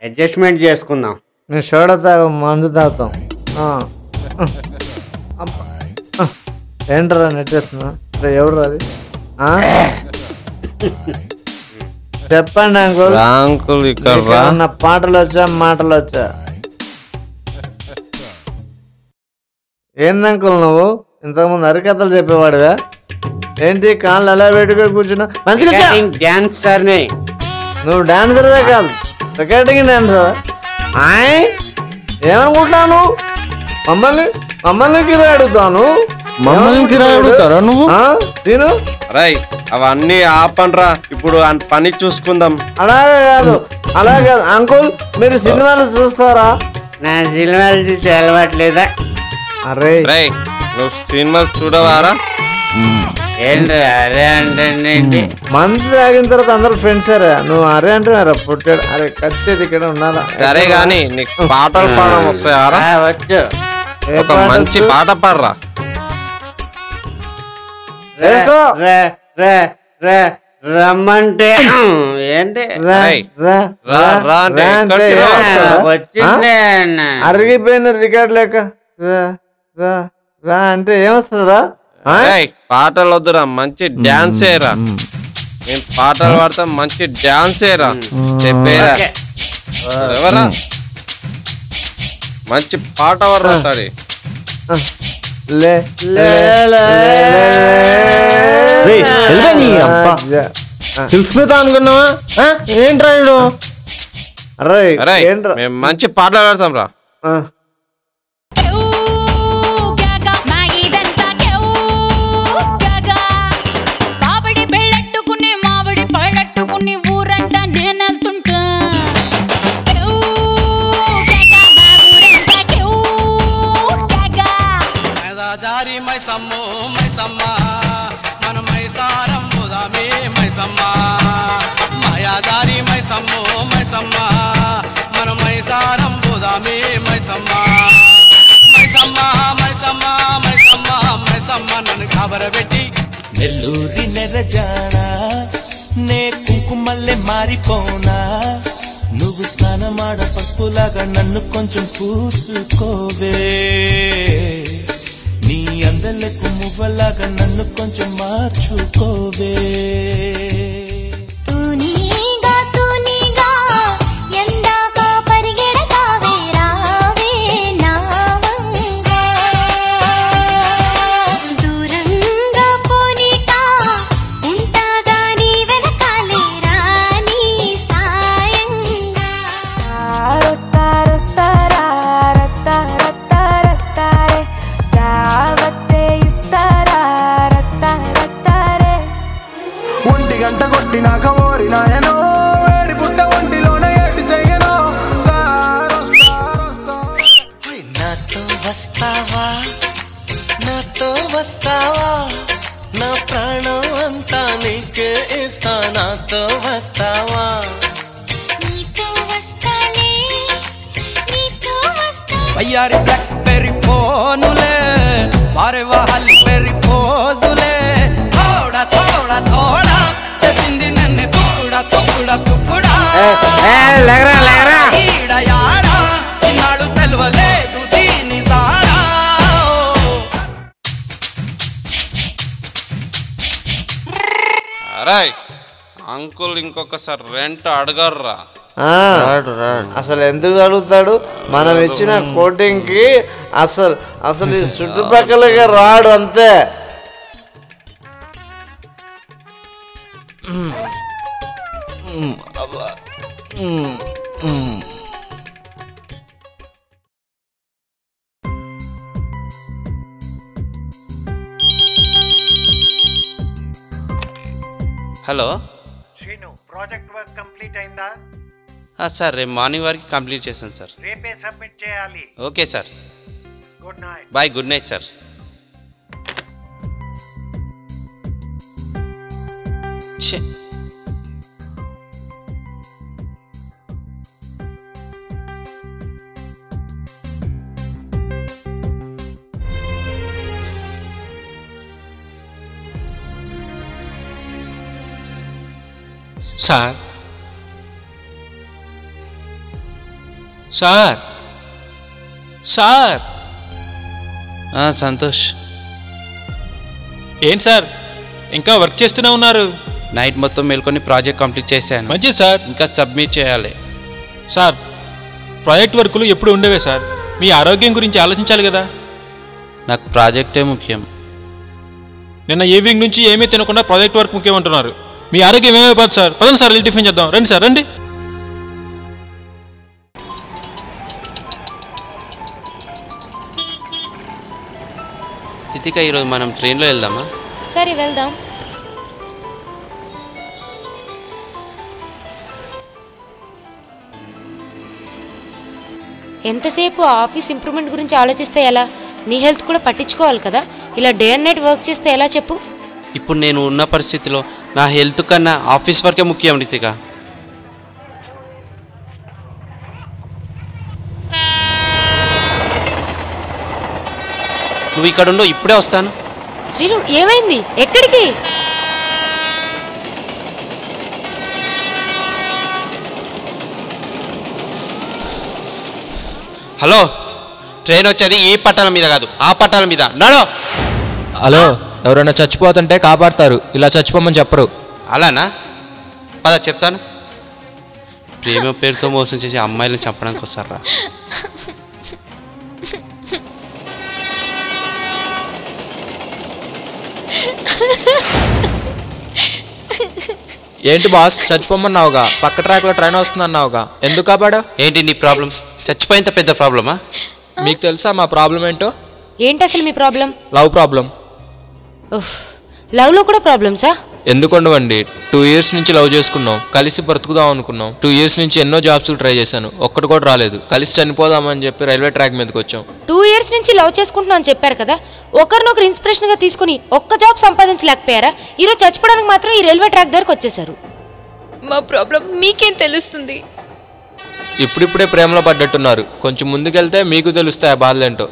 Adjustment చేసుకుందాం. నేను soda మందు తాగుతాం. ఏంట్రా నెట్టేస్తున్నా? ఎవరు అది? చెప్పండి అంకుల్. అంకుల్ ఇక్కడ పాటలు వచ్చా మాటలు వచ్చా? ఏంది అంకుల్ నువ్వు ఇంతకుముందు హరికథలు చెప్పేవాడివా ఏంటి? కాళ్ళు ఎలా పెట్టుకొని కూర్చున్నా? మంచిగా డాన్సర్. నువ్వు డాన్సర్వే కాదు, రికార్డింగ్ డాన్సర్. ఏమనుకుంటున్నాను? మమ్మల్ని కిరాయి అడుగుతాను. మమ్మల్ని కిరాయి అడుగుతారా నువ్వు? నేను రై అవన్నీ ఆపండ్రా, ఇప్పుడు పని చూసుకుందాం. అలాగే కాదు అంకుల్, మీరు సినిమాలు చూస్తారా? నా సినిమాలు చూసి అలవాట్లేదా? అరే రై నువ్వు సినిమాలు చూడవారా? ఏంటి అరే అంటే మందు తాగిన తర్వాత అందరు ఫ్రెండ్సారా? నువ్వు అరే అంటున్నారా? పుట్టాడు అరే కచ్చేది ఇక్కడ ఉన్నారా? సరే గాని నీకు పాటలు పాడడం వస్తాయారా? వచ్చు. ఒక మంచి పాట పాడరా. రమ్మంటే ఏంటి? వచ్చిందే అరిగిపోయిన రికార్డ్ లేక రా అంటే ఏమొస్తుందిరా? పాటలు వద్దురా, మంచి డాన్స్ ఏరా. నేను పాటలు పాడతా, మంచి డాన్స్ ఏరా. చెప్పేరా ఎవరా? మంచి పాట ఎవరు రాస్తాడు? తెలుసుకుంటా అనుకున్నావా? ఏంట్రా మేము మంచి పాటలు పాడతాం రా. నెల్లూరి నెరజానా నే కుంకుమల్లె మారిపోనా, నువ్వు స్నానమాడ పసుపులాగా నన్ను కొంచెం పూసుకోవే, నీ అందలకు మువ్వలాగా నన్ను కొంచెం మార్చుకోవే. వస్తావా నా ప్రాణం అంతా నీకే ఇస్తా, నాతో వస్తావా? అయ్యారి బ్లాక్ బెర్రీ ఫోనులే మారే వాహల్లి బెర్రీ ఫోజులే, థోడా థోడా థోడా చేసింది నన్ను తుక్కుడా తుక్కుడా తుక్కుడా. ఈడ యాడా ఇన్నాడు తెలవలేదు దీని సాడా. అంకుల్ ఇంకొకసారి రెంట్ అడగర్రా. అసలు ఎందుకు అడుగుతాడు? మనం ఇచ్చిన కోటింగ్ కి అసలు ఈ చుట్టుపక్కలగా రాడు అంతే. Hello Srinu, project work complete అయిందా? సార్ రేపు మార్నింగ్ వరకు కంప్లీట్ చేశాను సార్. రేపే సబ్మిట్ చేయాలి. Okay sir, good night. Bye. Good night sir. Sir sir sir Santosh, ఏంటి సార్ ఇంకా వర్క్ చేస్తూనే ఉన్నారు? నైట్ మొత్తం మేల్కొని ప్రాజెక్ట్ కంప్లీట్ చేశాను. మంచిది సార్. ఇంకా సబ్మిట్ చేయాలి. సార్ ప్రాజెక్ట్ వర్కులు ఎప్పుడు ఉండేవే సార్. మీ ఆరోగ్యం గురించి ఆలోచించాలి కదా. నాకు ప్రాజెక్టే ముఖ్యం. నిన్న ఈవినింగ్ నుంచి ఏమీ తినకుండా ప్రాజెక్ట్ వర్క్ ముఖ్యం అంటున్నారు. మీ ఆరోగ్యం ఏమైపోతుంది సార్. పదండి సార్, వెళ్ళి టిఫిన్ చేద్దాం. రండి సార్, రండి. రితిక, ఈరోజు మనం ట్రైన్లో వెళ్దామా? సరే వెళ్దాం. ఎంతసేపు ఆఫీస్ ఇంప్రూవ్మెంట్ గురించి ఆలోచిస్తే ఎలా? నీ హెల్త్ కూడా పట్టించుకోవాలి కదా. ఇలా డే అండ్ నైట్ వర్క్ చేస్తే ఎలా చెప్పు? ఇప్పుడు నేను ఉన్న పరిస్థితిలో నా హెల్త్ కన్నా ఆఫీస్ వర్కే ముఖ్యం రితిక. నువ్వు ఇక్కడ ఉండు, ఇప్పుడే వస్తాను. శ్రీను, ఏమైంది? ఎక్కడికి? హలో, ట్రైన్ వచ్చేది ఈ పట్టాల మీద కాదు, ఆ పట్టాల మీద. నడో. హలో, ఎవరైనా చచ్చిపోతుంటే కాపాడతారు, ఇలా చచ్చిపోమని చెప్పరు. అలానా? పద చెప్తాను. ప్రేమ పేరుతో మోసం చేసి అమ్మాయిలను చంపడానికి వస్తారా? ఏంటి బాస్, చచ్చిపోమన్నావుగా, పక్క ట్రాక్లో ట్రైన్ వస్తుందన్నావుగా, ఎందుకు కాపాడా? ఏంటి నీ ప్రాబ్లం? చచ్చిపోయేంత పెద్ద ప్రాబ్లమా? మీకు తెలుసా మా ప్రాబ్లం ఏంటో? ఏంటి అసలు మీ ప్రాబ్లం? Love problem. లవ్ లో కూడా ప్రాబ్లమ్సా? ఎందుకు ఉండవండి. 2 years నుంచి లవ్ చేసుకున్నాం, కలిసి బ్రతుకుదాం అనుకున్నాం. 2 years నుంచి ఎన్నో జాబ్స్ ట్రై చేశాను, ఒక్కటి కూడా రాలేదు. కలిసి చనిపోదామని చెప్పి రైల్వే ట్రాక్ మీదకి వచ్చాం. 2 years నుంచి లవ్ చేసుకుంటున్నాం అని చెప్పారు కదా. ఒకరినొకరు ఇన్స్పిరేషన్ గా తీసుకుని ఒక్క జాబ్ సంపాదించలేకపోయారా? ఈరోజు చచ్చిపోవడానికి మాత్రం ఈ రైల్వే ట్రాక్ దగ్గరకు వచ్చేసారు. మా ప్రాబ్లం మీకేం తెలుస్తుంది? ఇప్పుడిప్పుడే ప్రేమలో పడ్డట్టున్నారు, కొంచెం ముందుకెళ్తే మీకు తెలుస్తాయి ఆ బాధలేంటో.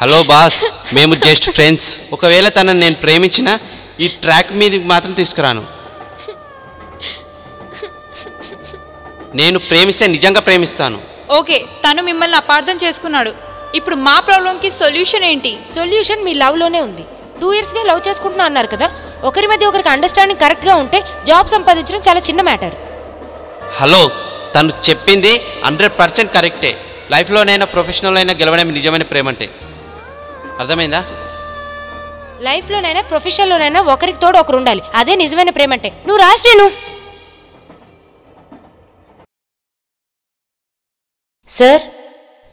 హలో బాస్, మేము జస్ట్ ఫ్రెండ్స్. ఒకవేళ తనని నేను ప్రేమించినా ఈ ట్రాక్ మీదకి మాత్రం తీసుకురాను. నేను ప్రేమిస్తే నిజంగా ప్రేమిస్తాను. ఓకే, తను మిమ్మల్ని అపార్థం చేసుకున్నాడు. ఇప్పుడు మా ప్రాబ్లంకి సొల్యూషన్ ఏంటి? సొల్యూషన్ మీ లవ్ లోనే ఉంది. 2 years గా లవ్ చేసుకుంటున్నా అన్నారు కదా. ఒకరి మధ్య ఒకరికి అండర్స్టాండింగ్ కరెక్ట్ గా ఉంటే జాబ్ సంపాదించడం చాలా చిన్న మ్యాటర్. హలో, తను చెప్పింది 100% కరెక్టే. లైఫ్లోనైనా ప్రొఫెషనల్ అయినా గెలవడం నిజమైన ప్రేమ అంటే. అర్థమైందా? లైఫ్లోనైనా ప్రొఫెషన్లోనైనా ఒకరికి తోడు ఒకరు ఉండాలి, అదే నిజమైన ప్రేమ అంటే. నువ్వు రాష్ట్రీను. సార్,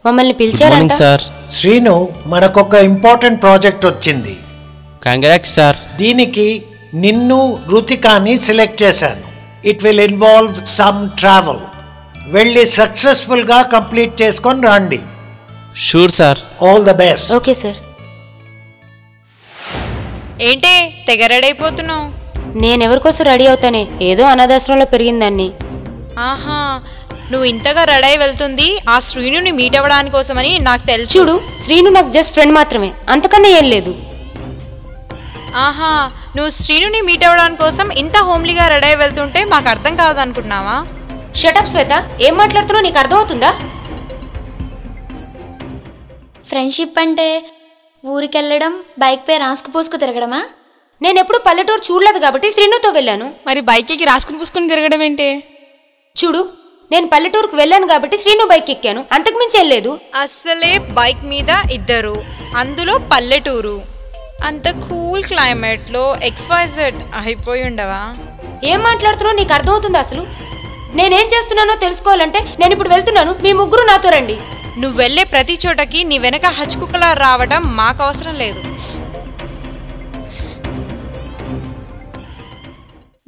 మమ్మల్ని పిలిచారంట. సార్, శ్రీను, మనకొక ఇంపార్టెంట్ ప్రాజెక్ట్ వచ్చింది. Congrats sir. దీనికి నిన్ను రుతికాని సెలెక్ట్ చేశాను. It will involve some travel. వెళ్ళి సక్సెస్ఫుల్ గా కంప్లీట్ చేసుకొని రండి. Sure sir. All the best. Okay sir. ఏంటే తెగ రెడీ అయిపోతున్నావు? నేనెవరికోసం రెడీ అవుతానే, ఏదో అనాథాశ్రమంలో పెరిగిందాన్ని. ఆహా, నువ్వు ఇంతగా రెడీ అయి వెళ్తుంది ఆ శ్రీనుని మీట్ అవ్వడానికి కోసమని నాకు తెలుసు. చూడు, శ్రీను నాకు జస్ట్ ఫ్రెండ్ మాత్రమే, అంతకన్నా ఏం లేదు. ఆహా, నువ్వు శ్రీనుని మీట్ అవ్వడానికి కోసం ఇంత హోమ్లీగా రెడీ అయి వెళ్తుంటే మాకు అర్థం కాదనుకుంటున్నావా? షటప్ శ్వేత, ఏం మాట్లాడుతున్నావు? నీకు అర్థమవుతుందా? ఫ్రెండ్షిప్ అంటే ఊరికెళ్ళడం, బైక్ పై రాసుకు పూసుకు తిరగడమా? నేను ఎప్పుడు పల్లెటూరు చూడలేదు కాబట్టి శ్రీనుతో వెళ్ళాను. మరి బైక్ ఎక్కి రాసుకుని పూసుకుని తిరగడం ఏంటి? చూడు, నేను పల్లెటూరుకు వెళ్ళాను కాబట్టి శ్రీను బైక్ ఎక్కాను, అంతకుమించి వెళ్ళలేదు. అసలే బైక్ మీద ఇద్దరు, అందులో పల్లెటూరు, అంత కూల్ క్లైమేట్ లో XYZ అయిపోయి ఉండవా? ఏం మాట్లాడుతున్నావు? నీకు అర్థమవుతుందా అసలు? నేనేం చేస్తున్నానో తెలుసుకోవాలంటే నేను ఇప్పుడు వెళ్తున్నాను, మీ ముగ్గురు నాతో రండి. నువ్వు వెళ్ళే ప్రతి చోటకి నీ వెనక హచ్చుకుక్కలా రావడం మాకు అవసరం లేదు.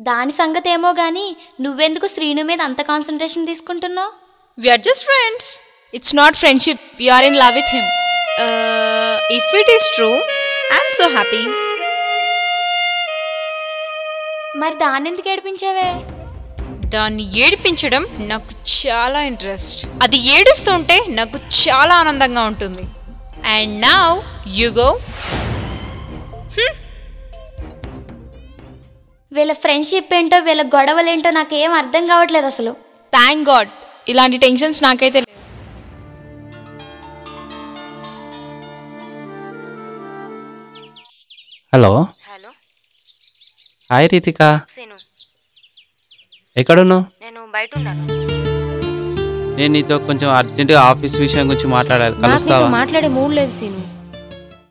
దాని సంగతి ఏమో గానీ నువ్వెందుకు శ్రీను మీద అంత కాన్సన్ట్రేషన్ తీసుకుంటున్నావు? We are just friends. It's not friendship. You are in love with him. If it is true, I'm so happy. మరి దాన్ని ఎందుకు ఏడిపించావే? దాన్ని ఏడిపించడం నాకు చాలా ఇంట్రెస్ట్. అది ఏడుస్తుంటే నాకు చాలా ఆనందంగా ఉంటుంది. And now you go. వీళ్ళ ఫ్రెండ్షిప్ ఏంటో, వీళ్ళ గొడవలేంటో నాకేం అర్థం కావట్లేదు అసలు. థ్యాంక్ గాడ్, ఇలాంటి టెన్షన్స్ నాకైతే లేవు. Hello hello hi Ritika, Seenu, ఎక్కడున్నావు? నేను బయట ఉన్నాను. నేను నీతో కొంచెం అర్జెంటుగా ఆఫీస్ విషయం గురించి మాట్లాడాలి, నాకు నీతో కలుస్తావా? మాట్లాడే మూడ్ లేదు సీను.